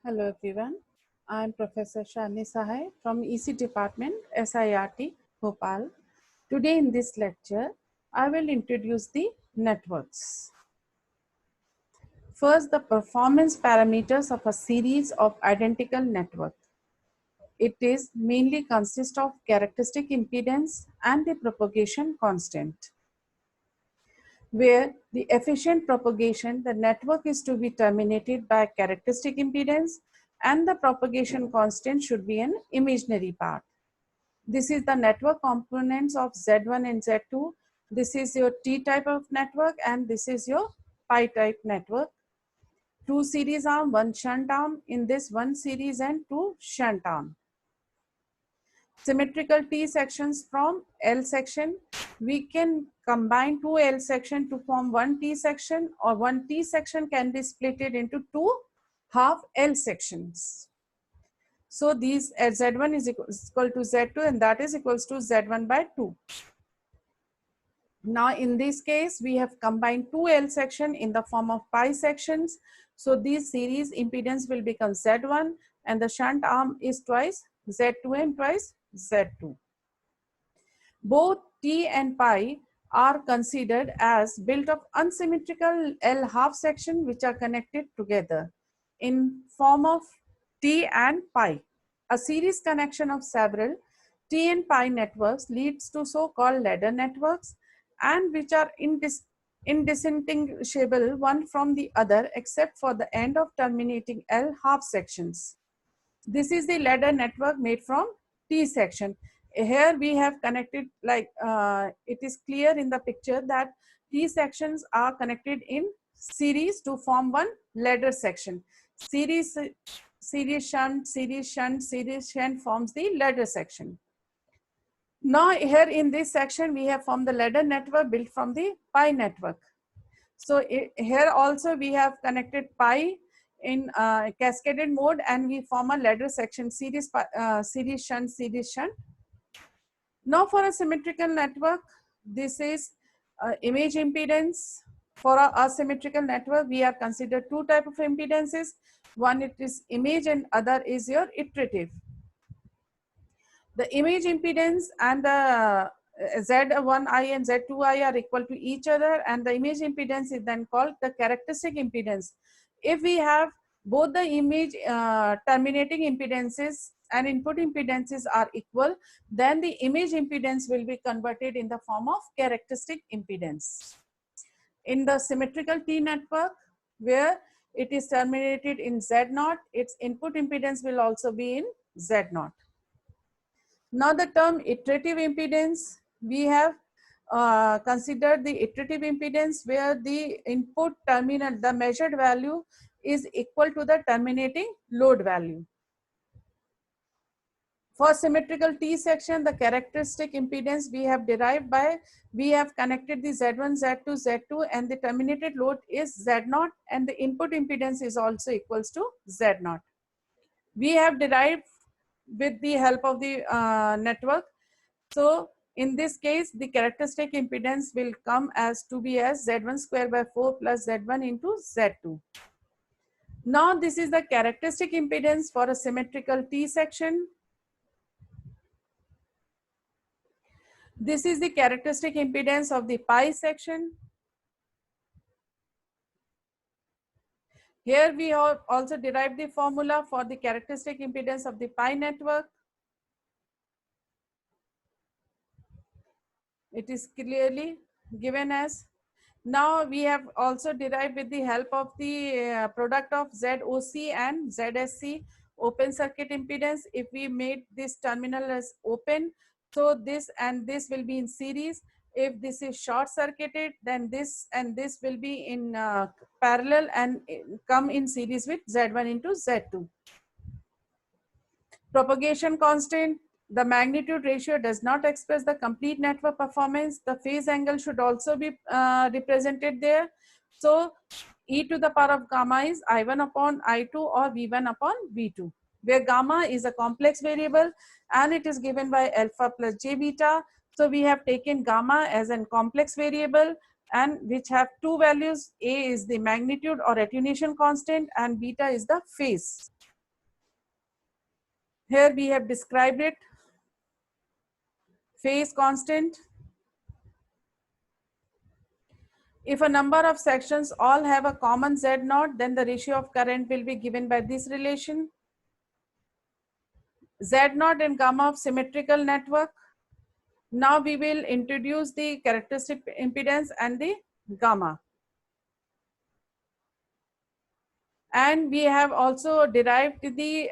Hello everyone, I am Professor Shalini Sahay from EC Department, SIRT, Bhopal. Today in this lecture, I will introduce the networks. First, the performance parameters of a series of identical networks. It is mainly consists of characteristic impedance and the propagation constant. Where the efficient propagation, the network is to be terminated by characteristic impedance and the propagation constant should be an imaginary part. This is the network components of Z1 and Z2. This is your T type of network and this is your pi type network. Two series arm, one shunt arm. In this one series and two shunt arm. Symmetrical T sections from L section. We can combine two L section to form one T section, or one T section can be split into two half L sections. So these Z1 is equal to Z2 and that is equals to Z1 by 2. Now in this case, we have combined two L section in the form of pi sections. So this series impedance will become Z1 and the shunt arm is twice Z2 and twice Z2. Both T and pi are considered as built of unsymmetrical L half section which are connected together in form of T and pi. A series connection of several T and pi networks leads to so-called ladder networks and which are indistinguishable one from the other except for the end of terminating L half sections. This is the ladder network made from T section. Here we have connected like it is clear in the picture that T sections are connected in series to form one ladder section. Series shunt, series shunt, series shunt forms the ladder section. Now here in this section we have formed the ladder network built from the pi network. So here also we have connected pi in cascaded mode and we form a ladder section series shunt, series shunt. Now for a symmetrical network, this is image impedance. For a asymmetrical network, we have considered two type of impedances. One it is image and other is your iterative. The image impedance and the Z1i and Z2i are equal to each other and the image impedance is then called the characteristic impedance. If we have both the image terminating impedances and input impedances are equal, then the image impedance will be converted in the form of characteristic impedance. In the symmetrical T network, where it is terminated in Z0, its input impedance will also be in Z0. Now the term iterative impedance, we have considered the iterative impedance where the input terminal, the measured value is equal to the terminating load value. For symmetrical T section, the characteristic impedance we have derived by, we have connected the Z1, Z2, Z2 and the terminated load is Z0 and the input impedance is also equals to Z0. We have derived with the help of the network. So in this case, the characteristic impedance will come as to be as Z1 square by 4 plus Z1 into Z2. Now this is the characteristic impedance for a symmetrical T section. This is the characteristic impedance of the pi section. Here we have also derived the formula for the characteristic impedance of the pi network. It is clearly given as. Now we have also derived with the help of the product of ZOC and ZSC open circuit impedance. If we made this terminal as open, so this and this will be in series. If this is short circuited, then this and this will be in parallel and come in series with Z1 into Z2. Propagation constant, the magnitude ratio does not express the complete network performance. The phase angle should also be represented there. So e to the power of gamma is I1 upon I2 or V1 upon V2, where gamma is a complex variable and it is given by alpha plus j beta. So we have taken gamma as a complex variable and which have two values. A is the magnitude or attenuation constant and beta is the phase. Here we have described it. Phase constant. If a number of sections all have a common Z naught, then the ratio of current will be given by this relation. Z naught and gamma of symmetrical network. Now we will introduce the characteristic impedance and the gamma. And we have also derived the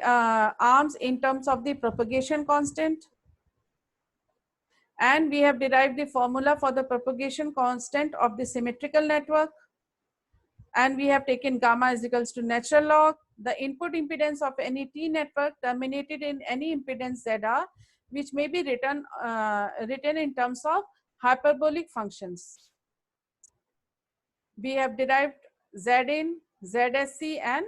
arms in terms of the propagation constant. And we have derived the formula for the propagation constant of the symmetrical network. And we have taken gamma is equals to natural log. The input impedance of any T network terminated in any impedance ZR, which may be written in terms of hyperbolic functions. We have derived Zin, ZSC, and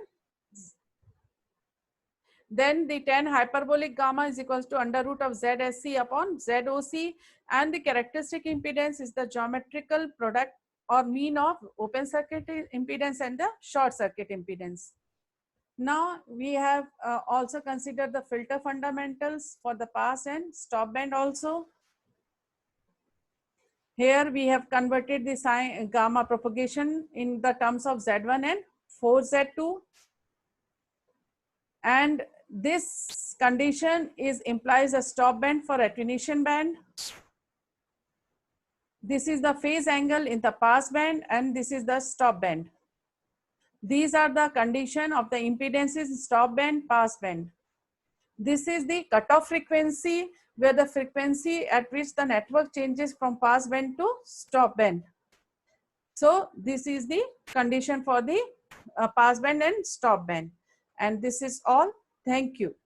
then the tan hyperbolic gamma is equals to under root of ZSC upon ZOC, and the characteristic impedance is the geometrical product or mean of open circuit impedance and the short circuit impedance. Now we have also considered the filter fundamentals for the pass and stop band also. Here we have converted the sine gamma propagation in the terms of Z1 and 4Z2. And this condition implies a stop band for attenuation band. This is the phase angle in the pass band and this is the stop band. These are the condition of the impedances stop band, pass band. This is the cutoff frequency where the frequency at which the network changes from pass band to stop band. So this is the condition for the pass band and stop band. And this is all. Thank you.